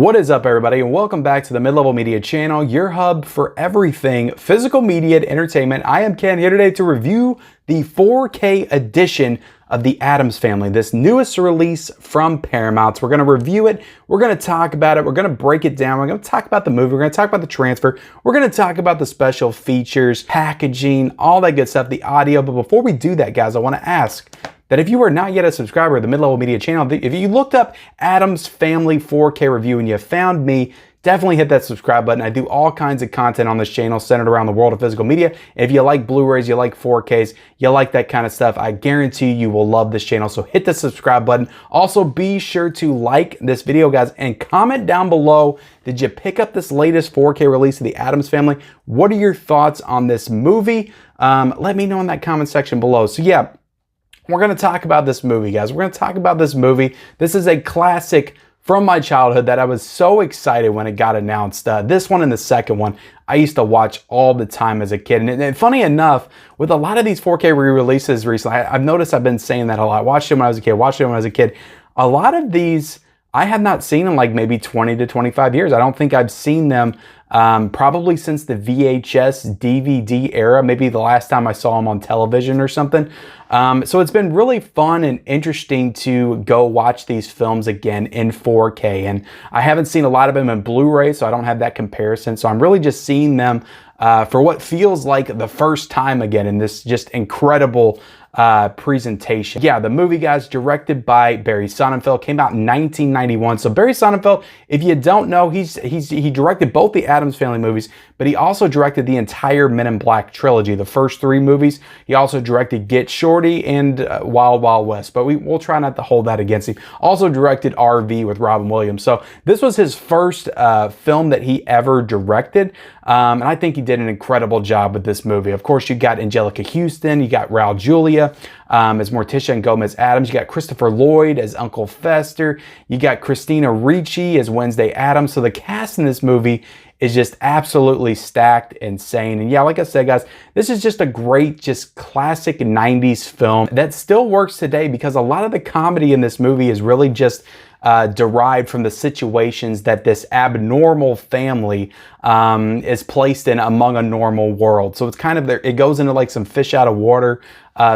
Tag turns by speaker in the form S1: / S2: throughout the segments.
S1: What is up, everybody, and welcome back to the Mid-Level Media channel, your hub for everything physical media and entertainment. I am Ken, here today to review the 4K edition of the Addams Family, this newest release from Paramount. We're going to review it, we're going to talk about it, we're going to break it down, we're going to talk about the movie, we're going to talk about the transfer, we're going to talk about the special features, packaging, all that good stuff, the audio. But before we do that, guys, I want to ask that if you are not yet a subscriber of the Mid-Level Media channel, if you looked up Addams Family 4K review and you found me, definitely hit that subscribe button. I do all kinds of content on this channel centered around the world of physical media. If you like Blu-rays, you like 4Ks, you like that kind of stuff, I guarantee you will love this channel. So hit the subscribe button. Also, be sure to like this video, guys, and comment down below. Did you pick up this latest 4K release of the Addams Family? What are your thoughts on this movie? Let me know in that comment section below. So yeah, we're going to talk about this movie, guys. We're going to talk about this movie. This is a classic from my childhood that I was so excited when it got announced. This one and the second one, I used to watch all the time as a kid. And funny enough, with a lot of these 4K re-releases recently, I've noticed I've been saying that a lot. Watched them when I was a kid, watched them when I was a kid. A lot of these, I have not seen in like maybe 20 to 25 years. I don't think I've seen them probably since the VHS DVD era, maybe the last time I saw them on television or something. So it's been really fun and interesting to go watch these films again in 4K. And I haven't seen a lot of them in Blu-ray, so I don't have that comparison. So I'm really just seeing them for what feels like the first time again in this just incredible presentation. Yeah, the movie, guys, directed by Barry Sonnenfeld, came out in 1991. So Barry Sonnenfeld, if you don't know, he directed both the Addams Family movies, but he also directed the entire Men in Black trilogy, the first three movies. He also directed Get Shorty and Wild Wild West, but we'll try not to hold that against him. Also directed RV with Robin Williams. So this was his first film that he ever directed, and I think he did an incredible job with this movie. Of course, you got Angelica Houston, you got Raul Julia as Morticia and Gomez Addams. You got Christopher Lloyd as Uncle Fester. You got Christina Ricci as Wednesday Addams. So the cast in this movie is just absolutely stacked, insane. And yeah, like I said, guys, this is just a great, just classic 90s film that still works today because a lot of the comedy in this movie is really just derived from the situations that this abnormal family is placed in among a normal world. So it's kind of, it goes into like some fish out of water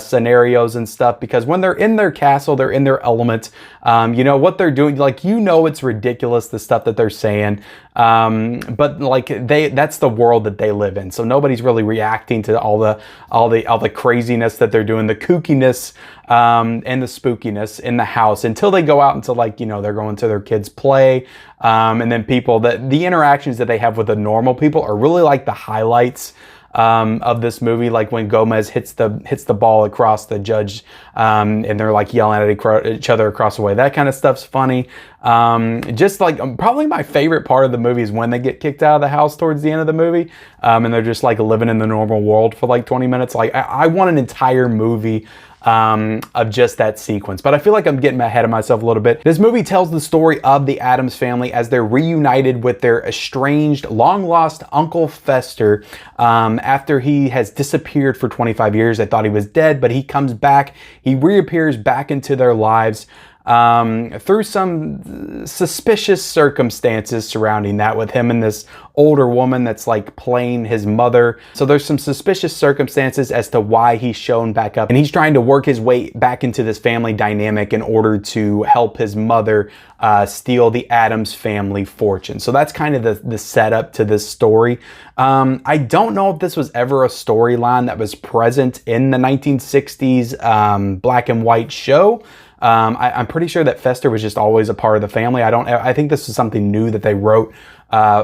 S1: scenarios and stuff, because when they're in their castle, they're in their element. You know what they're doing, like, you know, it's ridiculous, the stuff that they're saying, but like that's the world that they live in. So nobody's really reacting to all the craziness that they're doing, the kookiness and the spookiness in the house, until they go out into, like, you know, they're going to their kids' play, and then people, the interactions that they have with the normal people are really like the highlights of this movie, like when Gomez hits the ball across the judge, and they're like yelling at each other across the way. That kind of stuff's funny. Just like probably my favorite part of the movie is when they get kicked out of the house towards the end of the movie, and they're just like living in the normal world for like 20 minutes. Like I want an entire movie of just that sequence. But I feel like I'm getting ahead of myself a little bit. This movie tells the story of the Addams family as they're reunited with their estranged, long-lost Uncle Fester after he has disappeared for 25 years. They thought he was dead, but he comes back. He reappears back into their lives through some suspicious circumstances surrounding that, with him and this older woman that's like playing his mother. So there's some suspicious circumstances as to why he's shown back up, and he's trying to work his way back into this family dynamic in order to help his mother steal the Addams family fortune. So that's kind of the setup to this story. I don't know if this was ever a storyline that was present in the 1960s black and white show. I'm pretty sure that Fester was just always a part of the family. I think this is something new that they wrote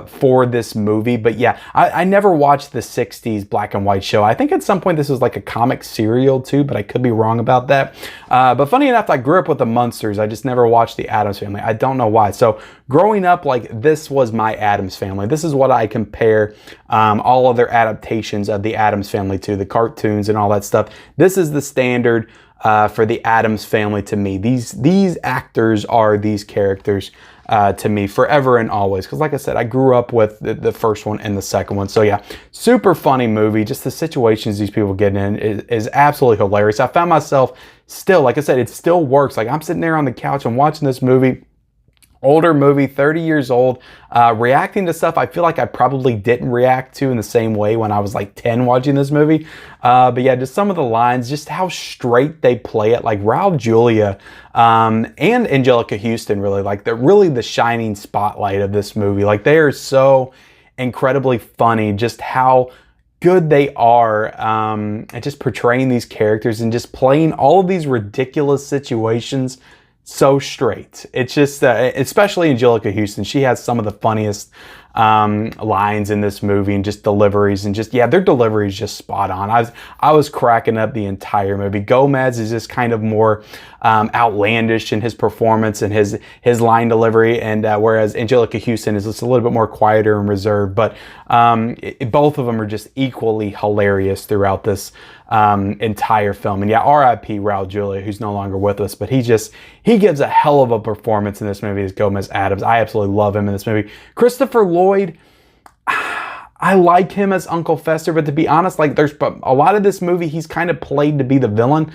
S1: for this movie. But yeah, I never watched the 60s black and white show. I think at some point this was like a comic serial too, but I could be wrong about that. But funny enough, I grew up with the Munsters. I just never watched the Addams Family. I don't know why. So growing up, like, this was my Addams Family. This is what I compare all other adaptations of the Addams Family to, the cartoons and all that stuff. This is the standard for the Addams Family to me. These actors are these characters to me forever and always, because like I said, I grew up with the first one and the second one. So yeah, super funny movie. Just the situations these people get in is absolutely hilarious. I found myself still, like I said, it still works. Like, I'm sitting there on the couch and watching this movie, older movie, 30 years old, reacting to stuff I feel like I probably didn't react to in the same way when I was like 10 watching this movie. But yeah, just some of the lines, just how straight they play it. Like Raul Julia and Angelica Houston, really, like they're really the shining spotlight of this movie. Like they are so incredibly funny, just how good they are at just portraying these characters and just playing all of these ridiculous situations so straight. It's just, especially Angelica Houston, she has some of the funniest lines in this movie and just deliveries, and just, yeah, their delivery is just spot on. I was cracking up the entire movie. Gomez is just kind of more outlandish in his performance and his line delivery, and whereas Angelica Houston is just a little bit more quieter and reserved, but both of them are just equally hilarious throughout this entire film. And yeah, R.I.P. Raul Julia, who's no longer with us, but he gives a hell of a performance in this movie as Gomez Addams. I absolutely love him in this movie. Christopher Lloyd, I like him as Uncle Fester, but to be honest, like there's a lot of this movie, he's kind of played to be the villain.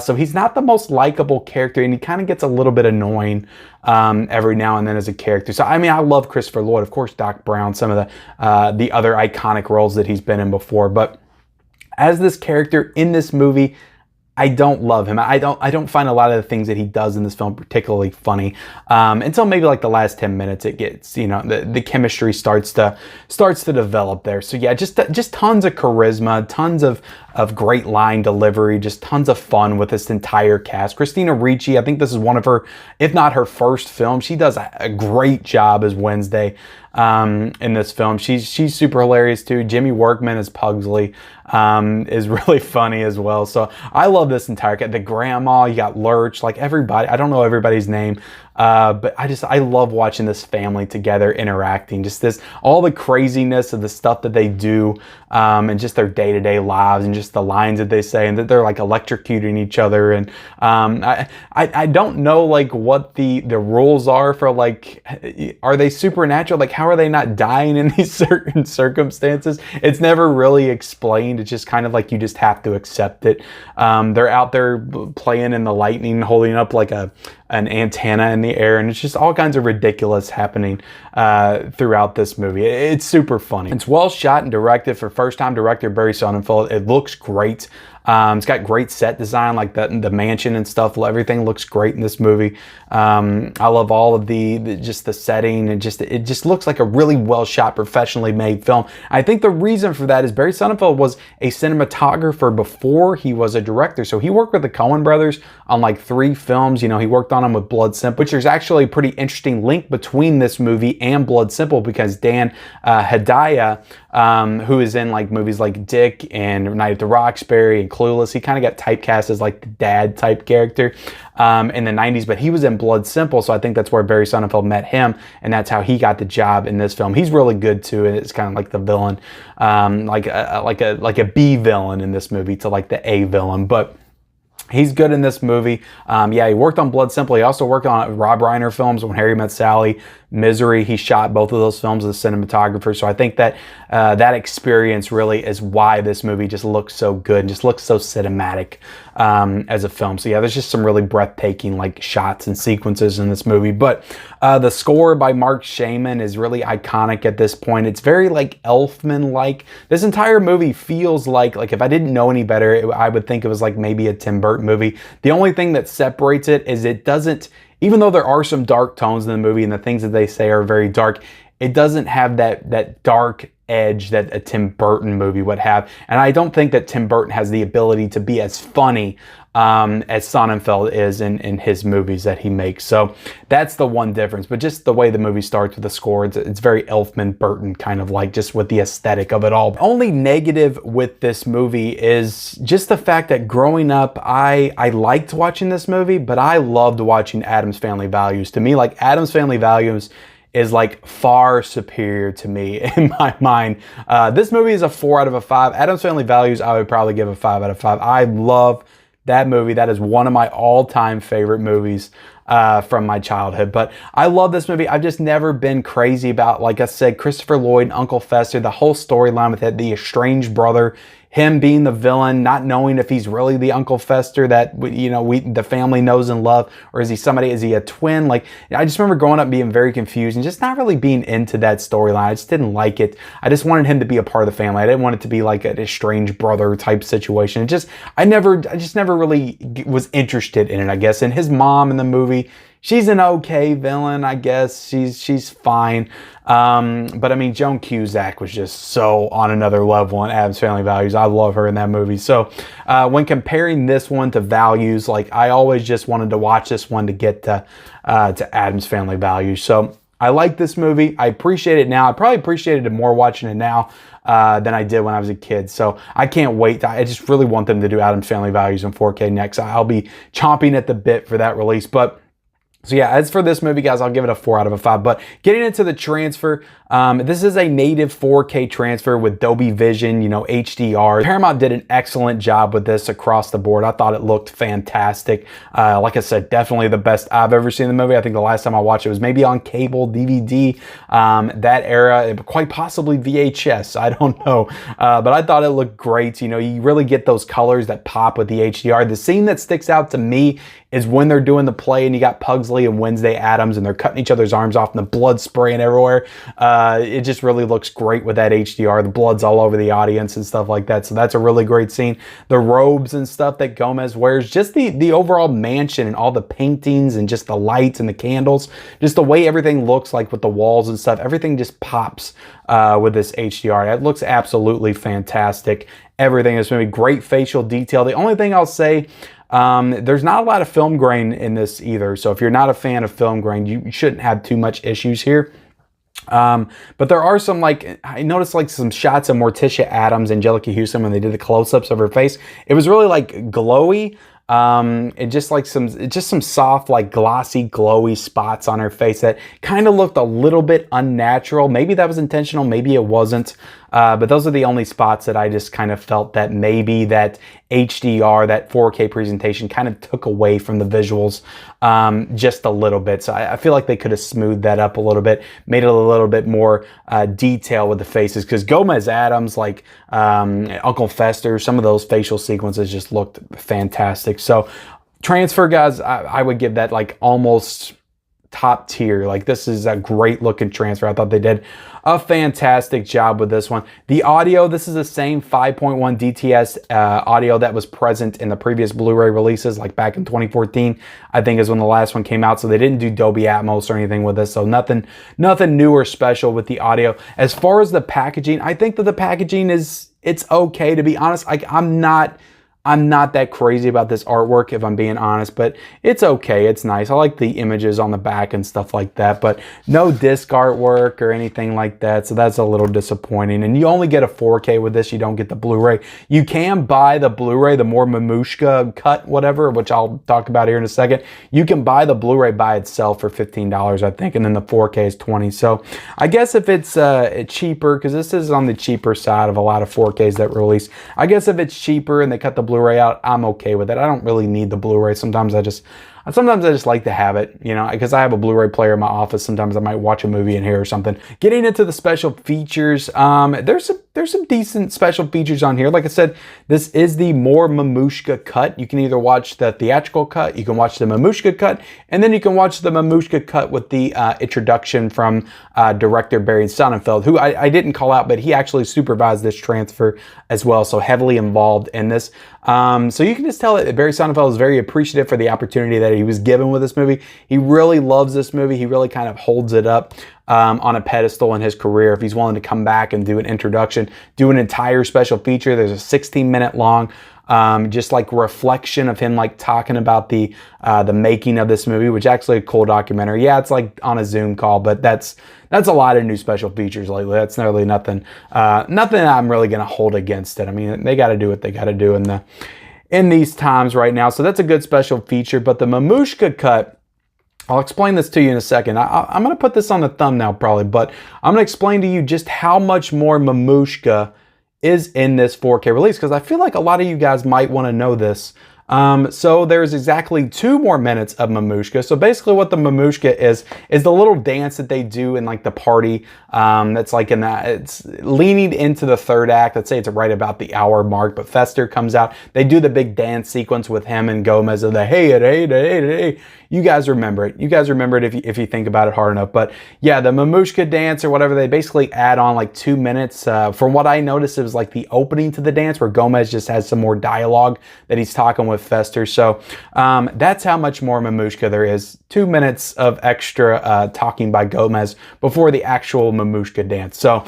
S1: So he's not the most likable character, and he kind of gets a little bit annoying every now and then as a character. So, I mean, I love Christopher Lloyd, of course, Doc Brown, some of the other iconic roles that he's been in before, but as this character in this movie, I don't love him. I don't find a lot of the things that he does in this film particularly funny until maybe like the last 10 minutes. It gets, you know, the chemistry starts to develop there. So yeah, just tons of charisma, tons of great line delivery, just tons of fun with this entire cast. Christina Ricci, I think this is one of her, if not her first film. She does a great job as Wednesday in this film. She's super hilarious too. Jimmy Workman as Pugsley is really funny as well. So I love this entire cast. The grandma, you got Lurch, like everybody. I don't know everybody's name, but I love watching this family together interacting. Just all the craziness of the stuff that they do, and just their day-to-day lives, and just the lines that they say, and that they're like electrocuting each other. And I don't know like what the rules are for, like, are they supernatural? Like, how are they not dying in these certain circumstances? It's never really explained. It's just kind of like you just have to accept it. They're out there playing in the lightning, holding up like an antenna in the air, and it's just all kinds of ridiculous happening throughout this movie. It's super funny. It's well shot and directed for first-time director Barry Sonnenfeld. It looks great. It's got great set design, like the mansion and stuff. Everything looks great in this movie. I love all of just the setting, and it just looks like a really well shot, professionally made film. I think the reason for that is Barry Sonnenfeld was a cinematographer before he was a director. So he worked with the Coen brothers on like 3 films. You know, he worked on them with Blood Simple, which there's actually a pretty interesting link between this movie and Blood Simple, because Dan Hedaya, who is in like movies like Dick and Night at the Roxbury and Clueless, he kind of got typecast as like the dad type character in the 90s, but he was in Blood Simple, so I think that's where Barry Sonnenfeld met him, and that's how he got the job in this film. He's really good too, and it's kind of like the villain, like a B villain in this movie to like the A villain, but he's good in this movie. Yeah, he worked on Blood Simple. He also worked on Rob Reiner films, When Harry Met Sally, Misery. He shot both of those films as a cinematographer. So I think that that experience really is why this movie just looks so good and just looks so cinematic as a film. So yeah, there's just some really breathtaking like shots and sequences in this movie. But the score by Mark Shaman is really iconic at this point. It's very like Elfman-like. This entire movie feels like if I didn't know any better, I would think it was like maybe a Tim Burton movie. The only thing that separates it is it doesn't, even though there are some dark tones in the movie and the things that they say are very dark, it doesn't have that dark edge that a Tim Burton movie would have. And I don't think that Tim Burton has the ability to be as funny as Sonnenfeld is in his movies that he makes. So that's the one difference. But just the way the movie starts with the score, it's very Elfman Burton kind of like, just with the aesthetic of it all. The only negative with this movie is just the fact that growing up, I liked watching this movie, but I loved watching Addams Family Values. To me, like Addams Family Values is like far superior to me in my mind. This movie is a 4 out of 5. Addams Family Values, I would probably give a 5 out of 5. I love that movie. That is one of my all-time favorite movies from my childhood. But I love this movie. I've just never been crazy about, like I said, Christopher Lloyd and Uncle Fester, the whole storyline with it, the estranged brother, him being the villain, not knowing if he's really the Uncle Fester that, you know, the family knows and love, or is he a twin? Like, I just remember growing up being very confused and just not really being into that storyline. I just didn't like it. I just wanted him to be a part of the family. I didn't want it to be like an estranged brother type situation. I just never really was interested in it, I guess. And his mom in the movie, she's an okay villain, I guess. She's fine. But I mean, Joan Cusack was just so on another level in Addams Family Values. I love her in that movie. So when comparing this one to Values, like, I always just wanted to watch this one to get to Addams Family Values. So I like this movie. I appreciate it now. I probably appreciated it more watching it now than I did when I was a kid. So I can't wait. I just really want them to do Addams Family Values in 4K next. I'll be chomping at the bit for that release. But so yeah, as for this movie, guys, I'll give it a 4 out of a 5. But getting into the transfer, this is a native 4K transfer with Dolby Vision, you know, HDR. Paramount did an excellent job with this across the board. I thought it looked fantastic. Like I said, definitely the best I've ever seen the movie. I think the last time I watched it was maybe on cable, DVD, that era, quite possibly VHS. I don't know. But I thought it looked great. You know, you really get those colors that pop with the HDR. The scene that sticks out to me is when they're doing the play and you got Pugsley and Wednesday Addams and they're cutting each other's arms off and the blood spraying everywhere. It just really looks great with that HDR. The blood's all over the audience and stuff like that. So that's a really great scene. The robes and stuff that Gomez wears, just the overall mansion and all the paintings and just the lights and the candles, just the way everything looks like with the walls and stuff, everything just pops with this HDR. It looks absolutely fantastic. Everything in this movie, great facial detail. The only thing I'll say, there's not a lot of film grain in this either. So if you're not a fan of film grain, you shouldn't have too much issues here. But there are some, like, I noticed like some shots of Morticia Addams, Angelica Houston, when they did the close-ups of her face. It was really like glowy. It just like some soft, like glossy, glowy spots on her face that kind of looked a little bit unnatural. Maybe that was intentional, maybe it wasn't. But those are the only spots that I just kind of felt that maybe that HDR, that 4K presentation kind of took away from the visuals just a little bit. So I feel like they could have smoothed that up a little bit, made it a little bit more detail with the faces. Because Gomez Addams, like Uncle Fester, some of those facial sequences just looked fantastic. So transfer, guys, I would give that like almost top tier. Like, this is a great looking transfer. I thought they did a fantastic job with this one. The audio, this is the same 5.1 DTS audio that was present in the previous Blu-ray releases, like back in 2014, I think is when the last one came out. So they didn't do Dolby Atmos or anything with this. So nothing new or special with the audio. As far as the packaging, I think that the packaging it's okay, to be honest. I'm not that crazy about this artwork, if I'm being honest, but it's okay. It's nice. I like the images on the back and stuff like that, but no disc artwork or anything like that, so that's a little disappointing. And you only get a 4K with this. You don't get the Blu-ray. You can buy the Blu-ray, the more Mamushka cut, whatever, which I'll talk about here in a second. You can buy the Blu-ray by itself for $15, I think, and then the 4K is $20. So I guess if it's cheaper, because this is on the cheaper side of a lot of 4Ks that release, I guess if it's cheaper and they cut the Blu-ray out, I'm okay with it. I don't really need the Blu-ray. Sometimes I just like to have it, you know, because I have a Blu-ray player in my office. Sometimes I might watch a movie in here or something. Getting into the special features, there's some decent special features on here. Like I said, this is the more Mamushka cut. You can either watch the theatrical cut, you can watch the Mamushka cut, and then you can watch the Mamushka cut with the introduction from director Barry Sonnenfeld, who I didn't call out, but he actually supervised this transfer as well, so heavily involved in this. So you can just tell that Barry Sonnenfeld is very appreciative for the opportunity that he was given with this movie. He really loves this movie. He really kind of holds it up on a pedestal in his career. If he's willing to come back and do an introduction, do an entire special feature, there's a 16-minute long just like reflection of him like talking about the making of this movie, which is actually a cool documentary. Yeah, it's like on a Zoom call, but that's a lot of new special features lately. That's really nothing I'm really gonna hold against it. I mean, they got to do what they got to do in these times right now. So that's a good special feature. But the Mamushka cut, I'll explain this to you in a second. I'm going to put this on the thumbnail probably, but I'm going to explain to you just how much more Mamushka is in this 4K release, because I feel like a lot of you guys might want to know this So there's exactly 2 more minutes of Mamushka. So basically what the Mamushka is the little dance that they do in like the party. That's like in that, it's leaning into the 3rd act. Let's say it's right about the hour mark, but Fester comes out. They do the big dance sequence with him and Gomez of the hey. You guys remember it. You guys remember it if you think about it hard enough. But yeah, the Mamushka dance or whatever, they basically add on like 2 minutes. From what I noticed, it was like the opening to the dance where Gomez just has some more dialogue that he's talking with Fester. So that's how much more Mamushka there is. 2 minutes of extra talking by Gomez before the actual Mamushka dance. So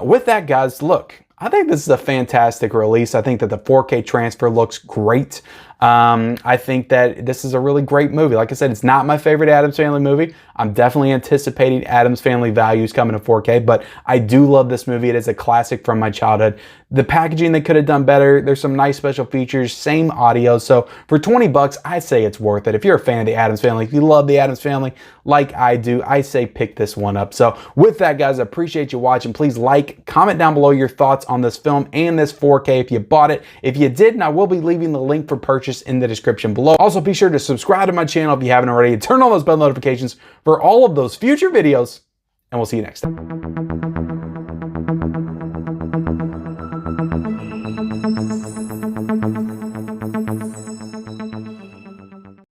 S1: with that, guys, look, I think this is a fantastic release. I think that the 4K transfer looks great. I think that this is a really great movie. Like I said, it's not my favorite Addams Family movie. I'm definitely anticipating Addams Family Values coming to 4K, but I do love this movie. It is a classic from my childhood. The packaging, they could have done better. There's some nice special features, same audio. So for 20 bucks, I say it's worth it. If you're a fan of the Addams Family, if you love the Addams Family like I do, I say pick this one up. So with that, guys, I appreciate you watching. Please like, comment down below your thoughts on this film and this 4K if you bought it. If you didn't, I will be leaving the link for purchase in the description below. Also, be sure to subscribe to my channel if you haven't already. Turn on those bell notifications for all of those future videos, and we'll see you next time.